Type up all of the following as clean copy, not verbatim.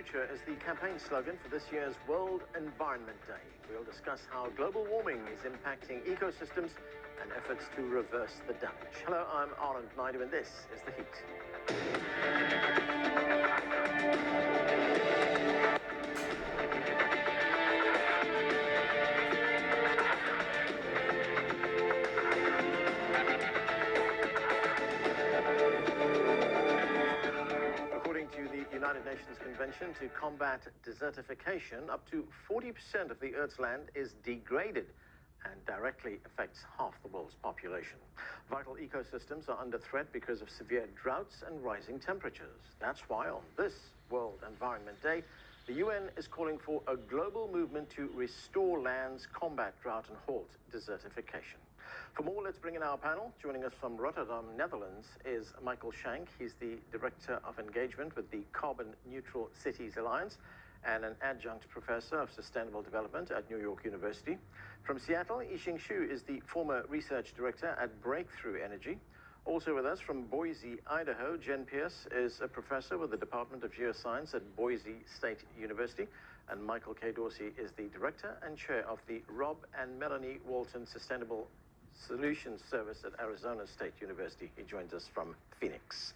future is the campaign slogan for this year's World Environment Day. We'll discuss how global warming is impacting ecosystems and efforts to reverse the damage. Hello, I'm Arnold Naidu, and this is The Heat. United Nations Convention to Combat Desertification, up to 40% of the Earth's land is degraded and directly affects half the world's population. Vital ecosystems are under threat because of severe droughts and rising temperatures. That's why on this World Environment Day, the UN is calling for a global movement to restore lands, combat drought, and halt desertification. For more, let's bring in our panel. Joining us from Rotterdam, Netherlands, is Michael Shank. He's the Director of Engagement with the Carbon Neutral Cities Alliance and an adjunct professor of sustainable development at New York University. From Seattle, Yixing is the former research director at Breakthrough Energy. Also with us from Boise, Idaho, Jen Pierce is a professor with the Department of Geoscience at Boise State University. And Michael K. Dorsey is the director and chair of the Rob and Melani Walton Sustainable Solutions Service at Arizona State University. He joins us from Phoenix.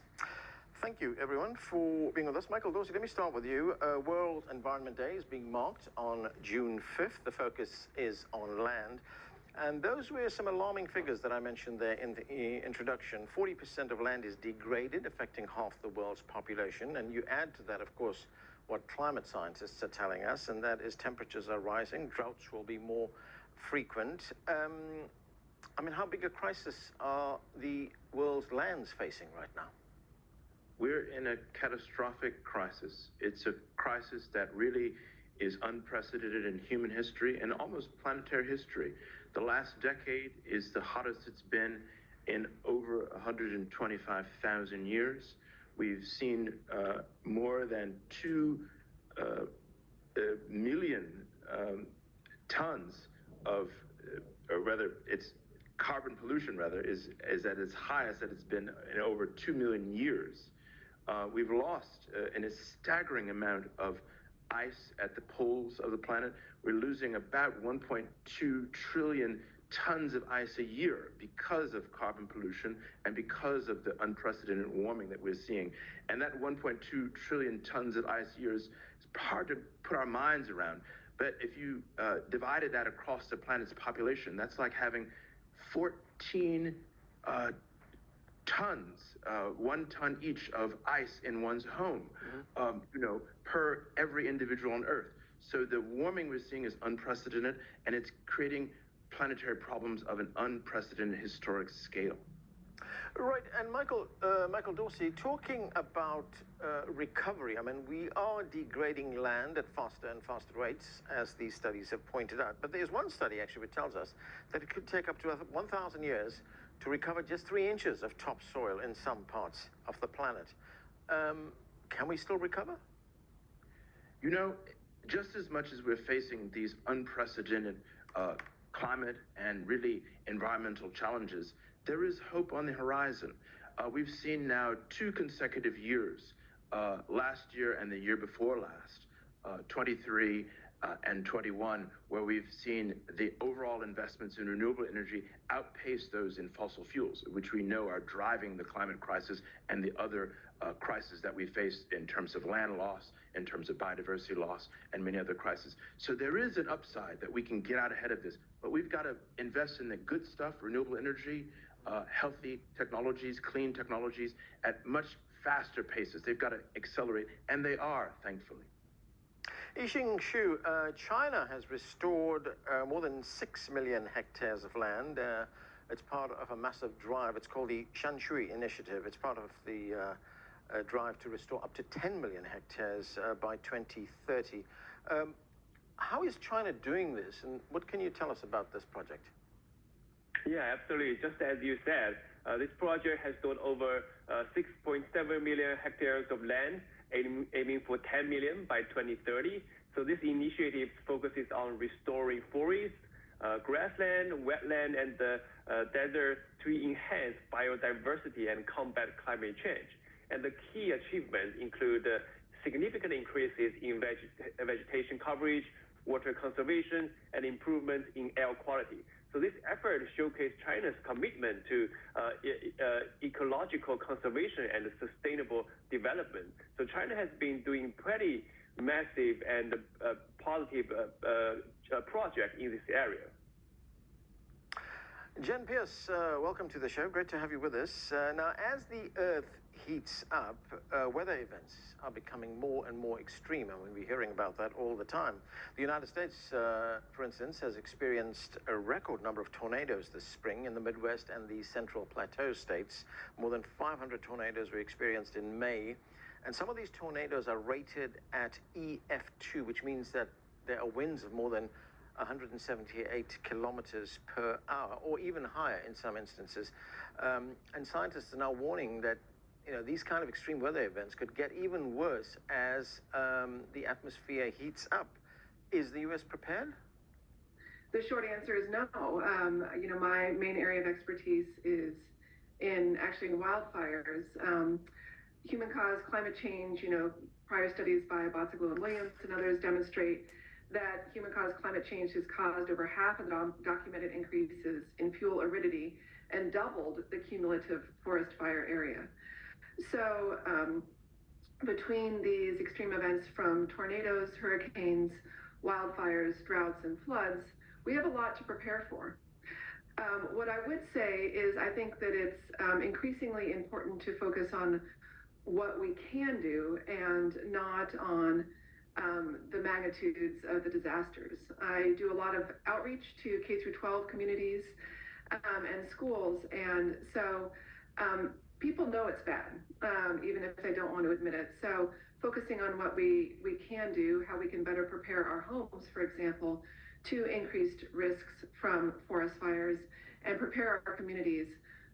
Thank you, everyone, for being with us. Michael Dorsey, let me start with you. World Environment Day is being marked on June 5th. The focus is on land. And those were some alarming figures that I mentioned there in the introduction. 40% of land is degraded, affecting half the world's population. And you add to that, of course, what climate scientists are telling us, and that is temperatures are rising, droughts will be more frequent. How big a crisis are the world's lands facing right now? We're in a catastrophic crisis. It's a crisis that really is unprecedented in human history and almost planetary history. The last decade is the hottest it's been in over 125,000 years. We've seen more than 2 million tons of, or rather, it's carbon pollution, rather, is at its highest that it's been in over 2 million years. We've lost a staggering amount of ice at the poles of the planet. We're losing about 1.2 trillion tons of ice a year because of carbon pollution and because of the unprecedented warming that we're seeing. And that 1.2 trillion tons of ice a year is hard to put our minds around. But if you divided that across the planet's population, that's like having 14 tons, 1 ton each of ice in one's home, per every individual on Earth. So the warming we're seeing is unprecedented, and it's creating planetary problems of an unprecedented historic scale. Right, and Michael Dorsey, talking about recovery, we are degrading land at faster and faster rates, as these studies have pointed out. But there's one study, actually, which tells us that it could take up to 1,000 years to recover just 3 inches of topsoil in some parts of the planet. Can we still recover? Just as much as we're facing these unprecedented climate and really environmental challenges, there is hope on the horizon. We've seen now 2 consecutive years, last year and the year before last, 23 and 21, where we've seen the overall investments in renewable energy outpace those in fossil fuels, which we know are driving the climate crisis and the other crises that we face in terms of land loss, in terms of biodiversity loss, and many other crises. So there is an upside that we can get out ahead of this, but we've got to invest in the good stuff, renewable energy, healthy technologies, clean technologies, at much faster paces. They've got to accelerate, and they are, thankfully. Yixing, China has restored more than 6 million hectares of land. It's part of a massive drive. It's called the Shanshui Initiative. It's part of the drive to restore up to 10 million hectares by 2030. How is China doing this, and what can you tell us about this project? Yeah, absolutely. Just as you said, this project has done over 6.7 million hectares of land, aiming for 10 million by 2030. So this initiative focuses on restoring forests, grassland, wetland, and desert to enhance biodiversity and combat climate change. And the key achievements include significant increases in vegetation coverage, water conservation, and improvements in air quality. So this effort showcased China's commitment to ecological conservation and sustainable development. So China has been doing pretty massive and positive project in this area. Jen Pierce, welcome to the show. Great to have you with us. Now, as the Earth heats up, weather events are becoming more and more extreme, and we're hearing about that all the time. The United States, for instance, has experienced a record number of tornadoes this spring in the Midwest and the Central Plateau states. More than 500 tornadoes were experienced in May, and some of these tornadoes are rated at EF2, which means that there are winds of more than 178 kilometers per hour, or even higher in some instances. And scientists are now warning that these kind of extreme weather events could get even worse as the atmosphere heats up. Is the U.S. prepared? The short answer is no. My main area of expertise is in wildfires. Human-caused climate change, prior studies by Botziglu and Williams and others demonstrate that human-caused climate change has caused over half of the documented increases in fuel aridity and doubled the cumulative forest fire area. So between these extreme events from tornadoes, hurricanes, wildfires, droughts, and floods, we have a lot to prepare for. What I would say is I think that it's increasingly important to focus on what we can do and not on the magnitudes of the disasters. I do a lot of outreach to K-12 communities and schools, and so people know it's bad, even if they don't want to admit it. So focusing on what we can do, how we can better prepare our homes, for example, to increased risks from forest fires, and prepare our communities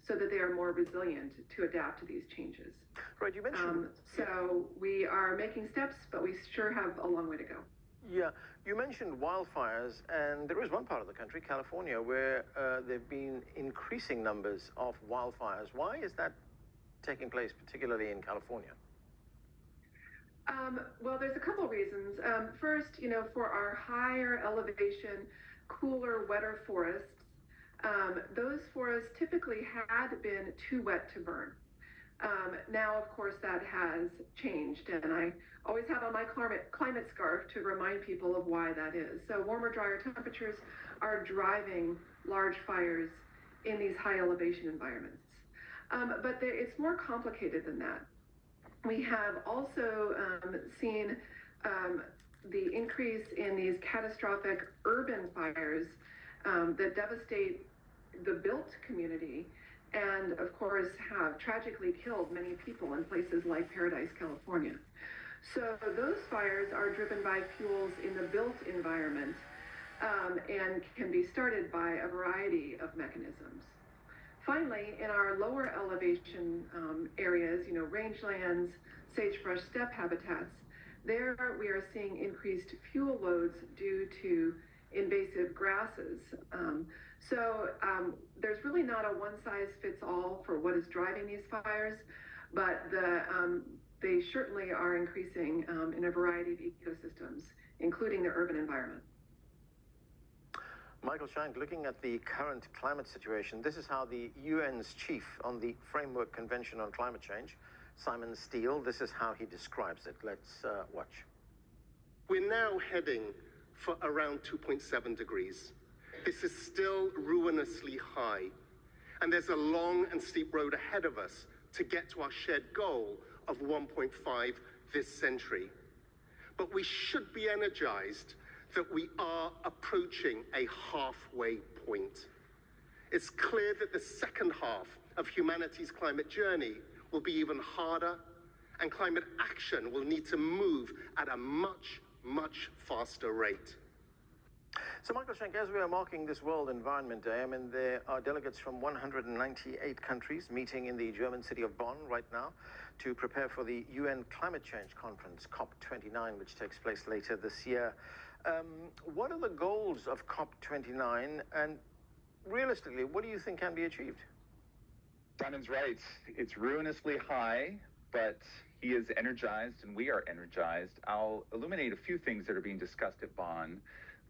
so that they are more resilient to adapt to these changes. Right, you mentioned... So we are making steps, but we sure have a long way to go. Yeah, you mentioned wildfires, and there is one part of the country, California, where there have been increasing numbers of wildfires. Why is that taking place, particularly in California? Well, there's a couple reasons. First, for our higher elevation, cooler, wetter forests, those forests typically had been too wet to burn. Now, of course, that has changed, and I always have on my climate scarf to remind people of why that is. So warmer, drier temperatures are driving large fires in these high elevation environments. But it's more complicated than that. We have also seen the increase in these catastrophic urban fires that devastate the built community and, of course, have tragically killed many people in places like Paradise, California. So those fires are driven by fuels in the built environment and can be started by a variety of mechanisms. Finally, in our lower elevation areas, rangelands, sagebrush steppe habitats, there we are seeing increased fuel loads due to invasive grasses. So there's really not a one-size-fits-all for what is driving these fires, but they certainly are increasing in a variety of ecosystems, including the urban environment. Michael Shank, looking at the current climate situation, this is how the UN's chief on the Framework Convention on Climate Change, Simon Steele, this is how he describes it. Let's watch. We're now heading for around 2.7 degrees. This is still ruinously high, and there's a long and steep road ahead of us to get to our shared goal of 1.5 this century. But we should be energized that we are approaching a halfway point. It's clear that the second half of humanity's climate journey will be even harder, and climate action will need to move at a much, much faster rate. So, Michael Shank, as we are marking this World Environment Day, there are delegates from 198 countries meeting in the German city of Bonn right now to prepare for the UN Climate Change Conference, COP29, which takes place later this year. What are the goals of COP29, and realistically, what do you think can be achieved? Simon's right. It's ruinously high, but he is energized and we are energized. I'll illuminate a few things that are being discussed at Bonn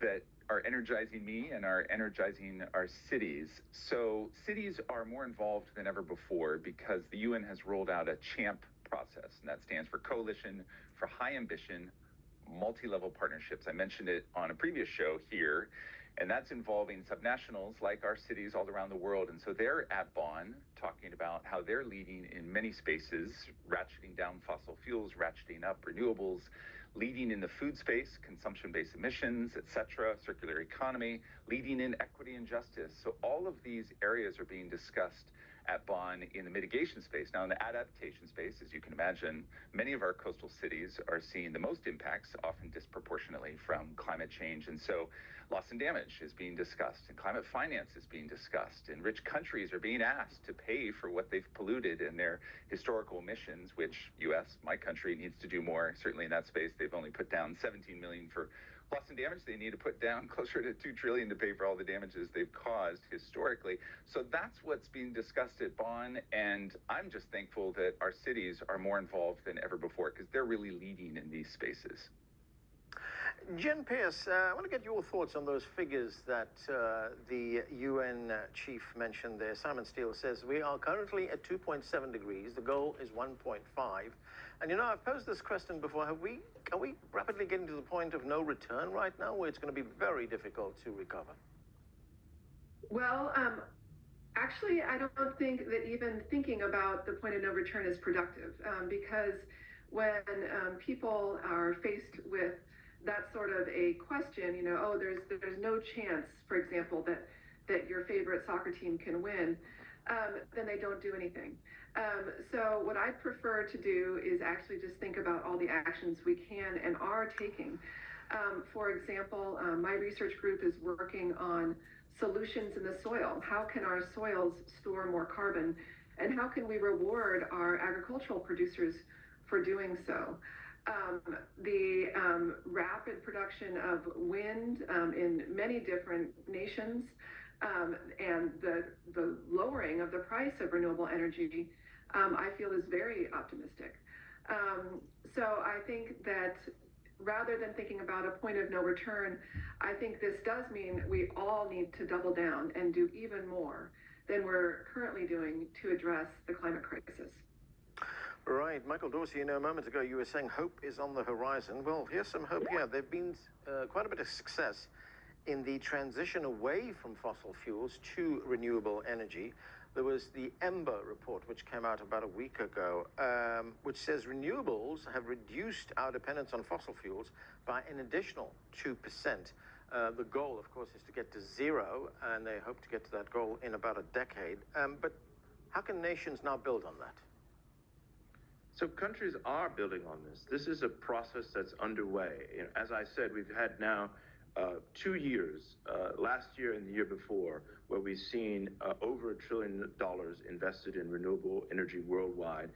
that are energizing me and are energizing our cities. So cities are more involved than ever before because the UN has rolled out a CHAMP process, and that stands for Coalition for High Ambition Multi-Level Partnerships. I mentioned it on a previous show here, and that's involving subnationals like our cities all around the world. And so they're at Bonn talking about how they're leading in many spaces, ratcheting down fossil fuels, ratcheting up renewables, leading in the food space, consumption-based emissions, etc., circular economy, leading in equity and justice. So all of these areas are being discussed at Bonn in the mitigation space. Now, in the adaptation space, as you can imagine, many of our coastal cities are seeing the most impacts, often disproportionately from climate change. And so loss and damage is being discussed, and climate finance is being discussed, and rich countries are being asked to pay for what they've polluted in their historical emissions, which U.S., my country, needs to do more. Certainly in that space, they've only put down $17 million for loss and damage. They need to put down closer to $2 trillion to pay for all the damages they've caused historically. So that's what's being discussed at Bonn, and I'm just thankful that our cities are more involved than ever before because they're really leading in these spaces. Jen Pierce, I want to get your thoughts on those figures that the UN chief mentioned there. Simon Steele says, we are currently at 2.7 degrees. The goal is 1.5. And, you know, I've posed this question before. Are we rapidly getting to the point of no return right now, where it's going to be very difficult to recover? Well, actually, I don't think that even thinking about the point of no return is productive, because when people are faced with that sort of a question, you know, oh, there's no chance, for example, that your favorite soccer team can win, then they don't do anything. So what I prefer to do is actually just think about all the actions we can and are taking. For example, my research group is working on solutions in the soil. How can our soils store more carbon? And how can we reward our agricultural producers for doing so? The rapid production of wind in many different nations, and the lowering of the price of renewable energy, I feel is very optimistic. So I think that rather than thinking about a point of no return, I think this does mean we all need to double down and do even more than we're currently doing to address the climate crisis. Right. Michael Dorsey, you know, a moment ago you were saying hope is on the horizon. Well, here's some hope here. There've been quite a bit of success in the transition away from fossil fuels to renewable energy. There was the EMBER report, which came out about a week ago, which says renewables have reduced our dependence on fossil fuels by an additional 2%. The goal, of course, is to get to zero, and they hope to get to that goal in about a decade. But how can nations now build on that? So countries are building on this. This is a process that's underway. You know, as I said, we've had now 2 years, last year and the year before, where we've seen over $1 trillion invested in renewable energy worldwide.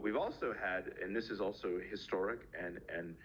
We've also had, and this is also historic and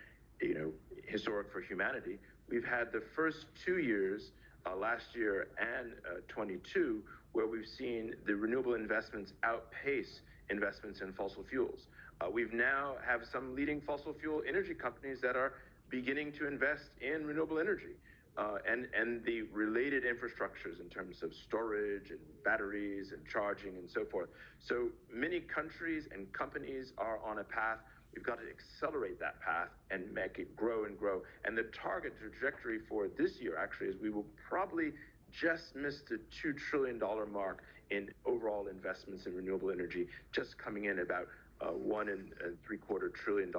you know, historic for humanity, we've had the first 2 years, last year and 22, where we've seen the renewable investments outpace investments in fossil fuels. We've now have some leading fossil fuel energy companies that are beginning to invest in renewable energy and the related infrastructures in terms of storage and batteries and charging and so forth. So many countries and companies are on a path. We've got to accelerate that path and make it grow and grow. And the target trajectory for this year actually is we will probably just miss the $2 trillion mark in overall investments in renewable energy, just coming in about $1.75 trillion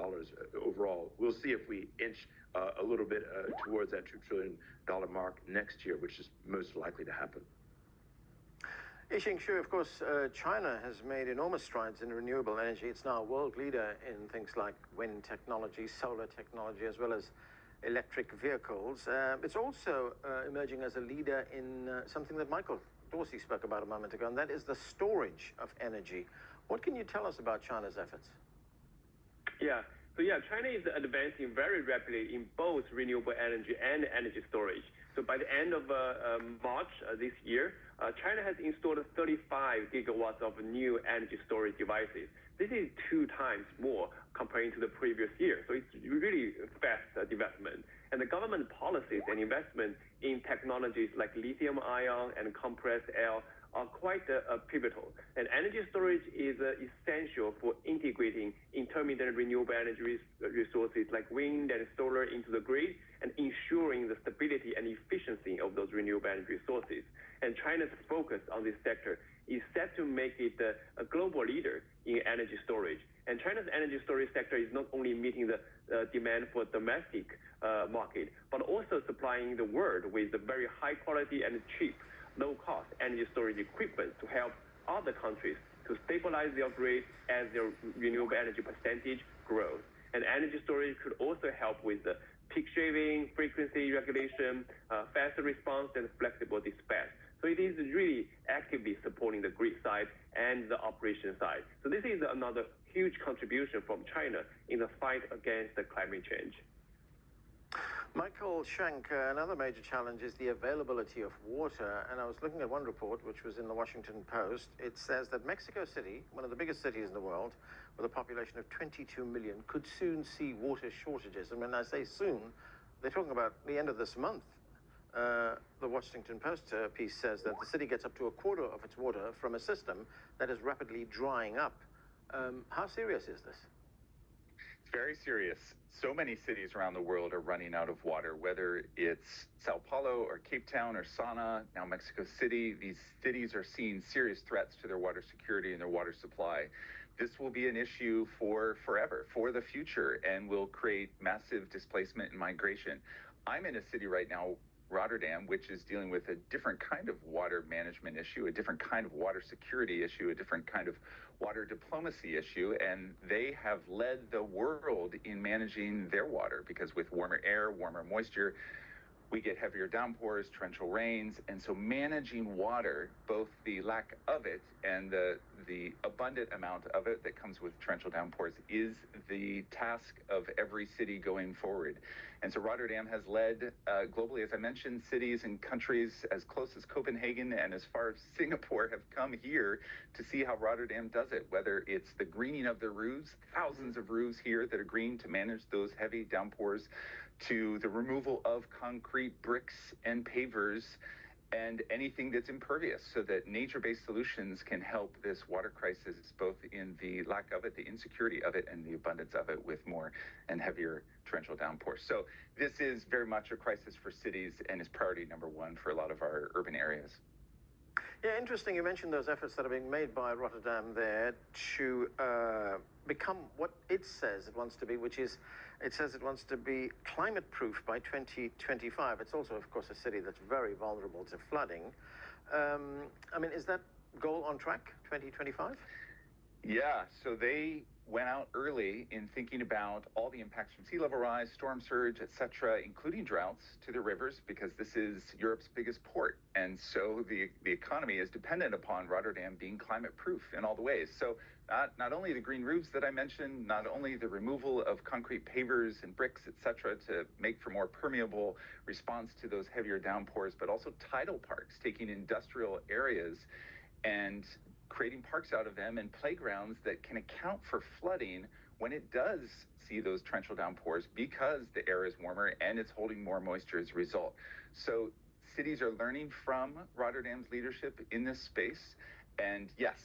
overall. We'll see if we inch a little bit towards that $2 trillion mark next year, which is most likely to happen. Yixing, of course, China has made enormous strides in renewable energy. It's now a world leader in things like wind technology, solar technology, as well as electric vehicles. It's also emerging as a leader in something that Michael Dorsey spoke about a moment ago, and that is the storage of energy. What can you tell us about China's efforts? So China is advancing very rapidly in both renewable energy and energy storage. So by the end of March this year, China has installed 35 gigawatts of new energy storage devices. This is 2 times more comparing to the previous year. So it's really fast development. And the government policies and investment in technologies like lithium ion and compressed air are quite pivotal. And energy storage is essential for integrating intermittent renewable energy resources like wind and solar into the grid and ensuring the stability and efficiency of those renewable energy resources. And China's focus on this sector is set to make it a global leader in energy storage. And China's energy storage sector is not only meeting the demand for domestic market, but also supplying the world with a very high quality and cheap, low-cost energy storage equipment to help other countries to stabilize their grid as their renewable energy percentage grows. And energy storage could also help with the peak shaving, frequency regulation, faster response, and flexible dispatch. So it is really actively supporting the grid side and the operation side. So this is another huge contribution from China in the fight against the climate change. Michael Shank, another major challenge is the availability of water. And I was looking at one report, which was in the Washington Post. It says that Mexico City, one of the biggest cities in the world, with a population of 22 million, could soon see water shortages. And when I say soon, they're talking about the end of this month. The Washington Post piece says that the city gets up to a quarter of its water from a system that is rapidly drying up. How serious is this? It's very serious. So many cities around the world are running out of water, whether it's Sao Paulo or Cape Town or Sana, now Mexico City. These cities are seeing serious threats to their water security and their water supply. This will be an issue for forever, for the future, and will create massive displacement and migration. I'm in a city right now, Rotterdam, which is dealing with a different kind of water management issue, a different kind of water security issue, a different kind of water diplomacy issue, and they have led the world in managing their water because with warmer air, warmer moisture, we get heavier downpours, torrential rains, and so managing water, both the lack of it and the abundant amount of it that comes with torrential downpours, is the task of every city going forward. And so Rotterdam has led globally, as I mentioned, cities and countries as close as Copenhagen and as far as Singapore have come here to see how Rotterdam does it, whether it's the greening of their roofs, thousands of roofs here that are green to manage those heavy downpours, to the removal of concrete bricks and pavers and anything that's impervious so that nature-based solutions can help this water crisis, both in the lack of it, the insecurity of it, and the abundance of it with more and heavier torrential downpours. So this is very much a crisis for cities and is priority number one for a lot of our urban areas. Yeah, interesting. You mentioned those efforts that are being made by Rotterdam there to become what it says it wants to be, which is, it says it wants to be climate-proof by 2025. It's also, of course, a city that's very vulnerable to flooding. I mean, is that goal on track, 2025? Yeah, so they went out early in thinking about all the impacts from sea level rise, storm surge, et cetera, including droughts to the rivers, because this is Europe's biggest port. And so the economy is dependent upon Rotterdam being climate proof in all the ways. So not only the green roofs that I mentioned, not only the removal of concrete pavers and bricks, et cetera, to make for more permeable response to those heavier downpours, but also tidal parks, taking industrial areas and creating parks out of them and playgrounds that can account for flooding when it does see those torrential downpours because the air is warmer and it's holding more moisture as a result. So cities are learning from Rotterdam's leadership in this space. And yes,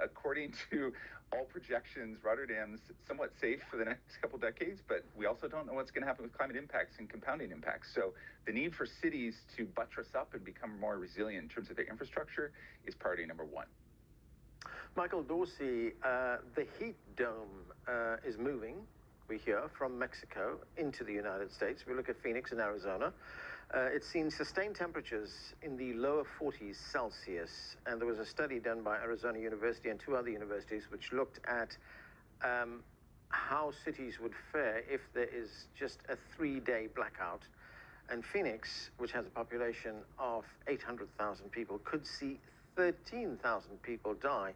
according to all projections, Rotterdam's somewhat safe for the next couple decades, but we also don't know what's going to happen with climate impacts and compounding impacts. So the need for cities to buttress up and become more resilient in terms of their infrastructure is priority number one. Michael Dorsey, the heat dome is moving, we hear, from Mexico into the United States. We look at Phoenix in Arizona. It's seen sustained temperatures in the lower 40s Celsius. And there was a study done by Arizona University and 2 other universities which looked at how cities would fare if there is just a 3-day blackout. And Phoenix, which has a population of 800,000 people, could see 13,000 people die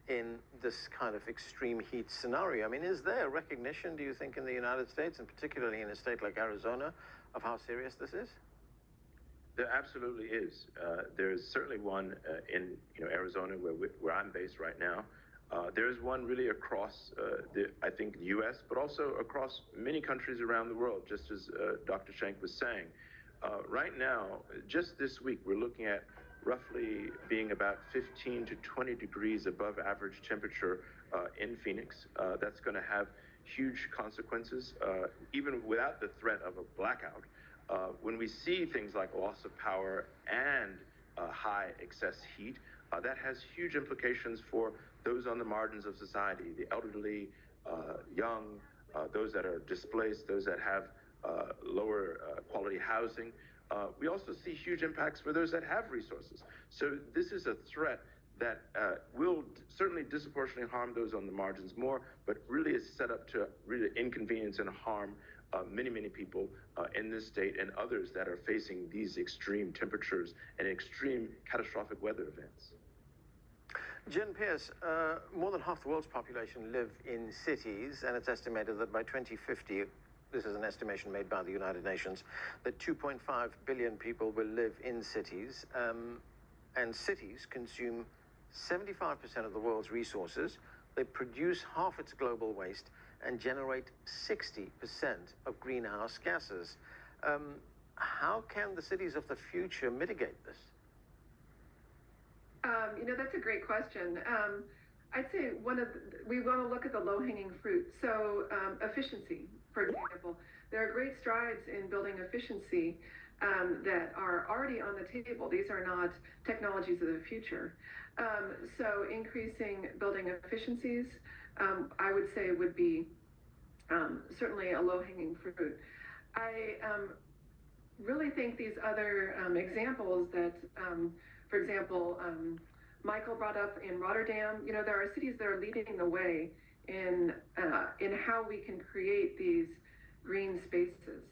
in this kind of extreme heat scenario. I mean, is there a recognition, do you think, in the United States, and particularly in a state like Arizona, of how serious this is? There absolutely is. There's certainly one in Arizona, where I'm based right now. There's one really across I think the U.S., but also across many countries around the world, just as Dr. Shank was saying. Right now, just this week, we're looking at roughly being about 15 to 20 degrees above average temperature in Phoenix. That's going to have huge consequences, even without the threat of a blackout. When we see things like loss of power and high excess heat, that has huge implications for those on the margins of society, the elderly, young, those that are displaced, those that have lower quality housing. We also see huge impacts for those that have resources. So this is a threat that will certainly disproportionately harm those on the margins more, but really is set up to really inconvenience and harm many, many people in this state and others that are facing these extreme temperatures and extreme catastrophic weather events. Jen Pierce, more than half the world's population live in cities, and it's estimated that by 2050, this is an estimation made by the United Nations, that 2.5 billion people will live in cities, and cities consume 75% of the world's resources. They produce half its global waste and generate 60% of greenhouse gases. How can the cities of the future mitigate this? That's a great question. I'd say we want to look at the low-hanging fruit. So efficiency, for example. There are great strides in building efficiency that are already on the table. These are not technologies of the future. So increasing building efficiencies, I would say, would be certainly a low-hanging fruit. I really think these other examples that, for example, Michael brought up in Rotterdam, there are cities that are leading the way in how we can create these green spaces.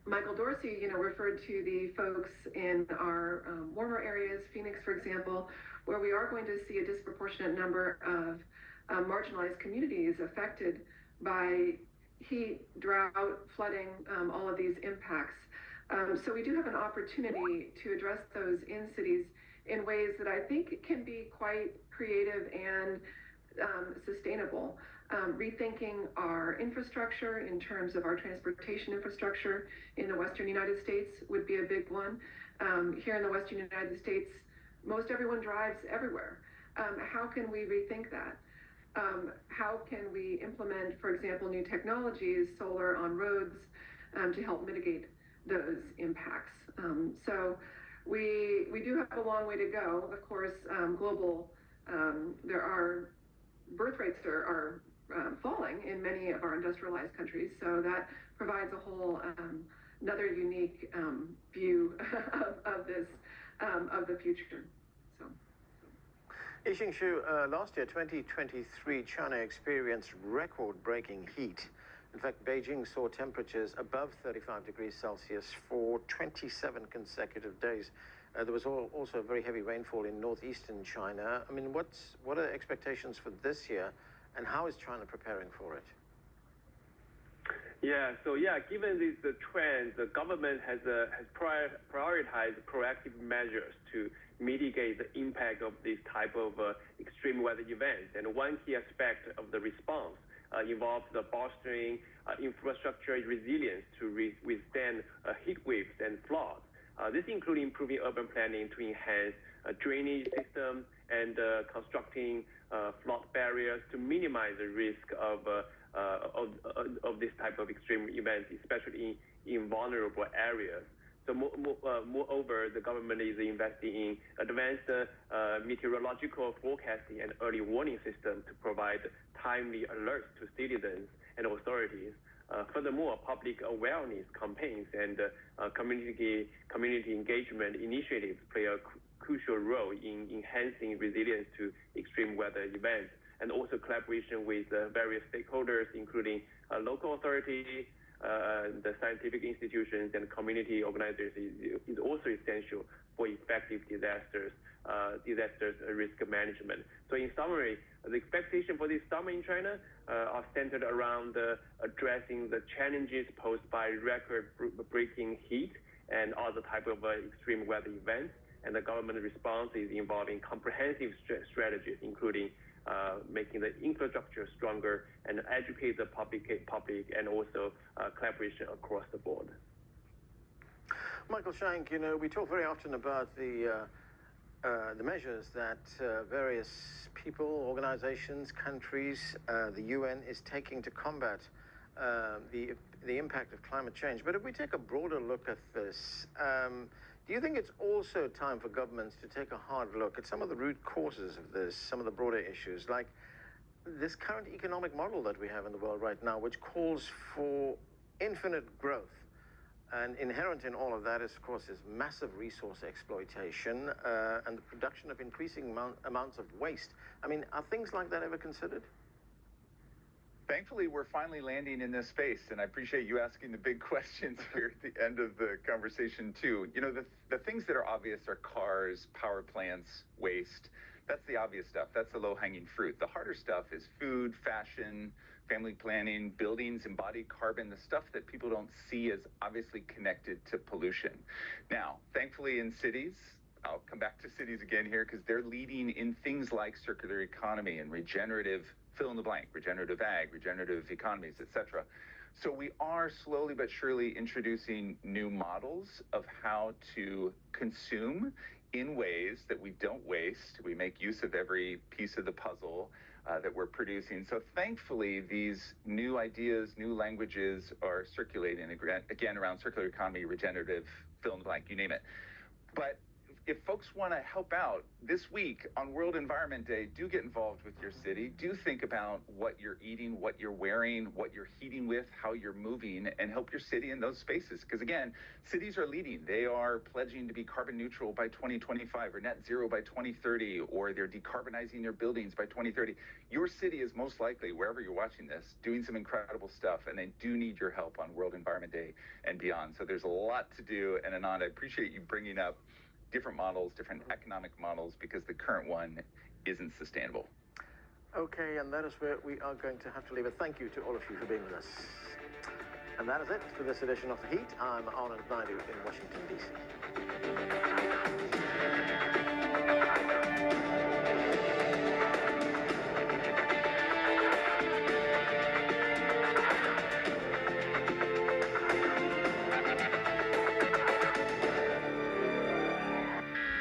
Michael Dorsey, referred to the folks in our warmer areas, Phoenix, for example, where we are going to see a disproportionate number of marginalized communities affected by heat, drought, flooding, all of these impacts. So we do have an opportunity to address those in cities in ways that I think can be quite creative and sustainable. Rethinking our infrastructure in terms of our transportation infrastructure in the Western United States would be a big one. Here in the Western United States, most everyone drives everywhere. How can we rethink that? How can we implement, for example, new technologies, solar on roads, to help mitigate those impacts? So we do have a long way to go. Of course, there are birth rates are falling in many of our industrialized countries, so that provides a whole another unique view of this of the future. So. Yixing, last year, 2023, China experienced record-breaking heat. In fact, Beijing saw temperatures above 35 degrees Celsius for 27 consecutive days. There was also very heavy rainfall in northeastern China. I mean, what are expectations for this year, and how is China preparing for it? Given these trends, the government has prioritized proactive measures to mitigate the impact of this type of extreme weather events. And one key aspect of the response involves the bolstering infrastructure resilience to withstand heat waves and floods. This includes improving urban planning to enhance drainage systems and constructing flood barriers to minimize the risk of this type of extreme events, especially in vulnerable areas. So moreover, the government is investing in advanced meteorological forecasting and early warning systems to provide timely alerts to citizens and authorities. Furthermore, public awareness campaigns and community engagement initiatives play a crucial role in enhancing resilience to extreme weather events, and also collaboration with various stakeholders, including local authorities, the scientific institutions, and community organizations is also essential for effective disaster risk management. So in summary, the expectation for this summer in China are centered around addressing the challenges posed by record-breaking heat and other type of extreme weather events. And the government response is involving comprehensive strategies, including making the infrastructure stronger and educate the public and also collaboration across the board. Michael Shank, we talk very often about the measures that various people, organizations, countries, the UN is taking to combat the impact of climate change. But if we take a broader look at this, do you think it's also time for governments to take a hard look at some of the root causes of this, some of the broader issues, like this current economic model that we have in the world right now, which calls for infinite growth? And inherent in all of that is, of course, is massive resource exploitation and the production of increasing amounts of waste. I mean, are things like that ever considered? Thankfully, we're finally landing in this space, and I appreciate you asking the big questions here at the end of the conversation, too. The things that are obvious are cars, power plants, waste. That's the obvious stuff. That's the low-hanging fruit. The harder stuff is food, fashion, family planning, buildings, embodied carbon, the stuff that people don't see as obviously connected to pollution. Now, thankfully in cities, I'll come back to cities again here because they're leading in things like circular economy and regenerative, fill in the blank, regenerative ag, regenerative economies, etc. So we are slowly but surely introducing new models of how to consume in ways that we don't waste. We make use of every piece of the puzzle that we're producing. So thankfully, these new ideas, new languages are circulating again around circular economy, regenerative, fill in the blank, you name it. But if folks want to help out this week on World Environment Day, do get involved with your city. Do think about what you're eating, what you're wearing, what you're heating with, how you're moving, and help your city in those spaces. Because again, cities are leading. They are pledging to be carbon neutral by 2025 or net zero by 2030, or they're decarbonizing their buildings by 2030. Your city is most likely, wherever you're watching this, doing some incredible stuff, and they do need your help on World Environment Day and beyond. So there's a lot to do. And Anand, I appreciate you bringing up different models, different economic models, because the current one isn't sustainable. Okay, and that is where we are going to have to leave it. Thank you to all of you for being with us. And that is it for this edition of The Heat. I'm Anand Naidu in Washington, D.C.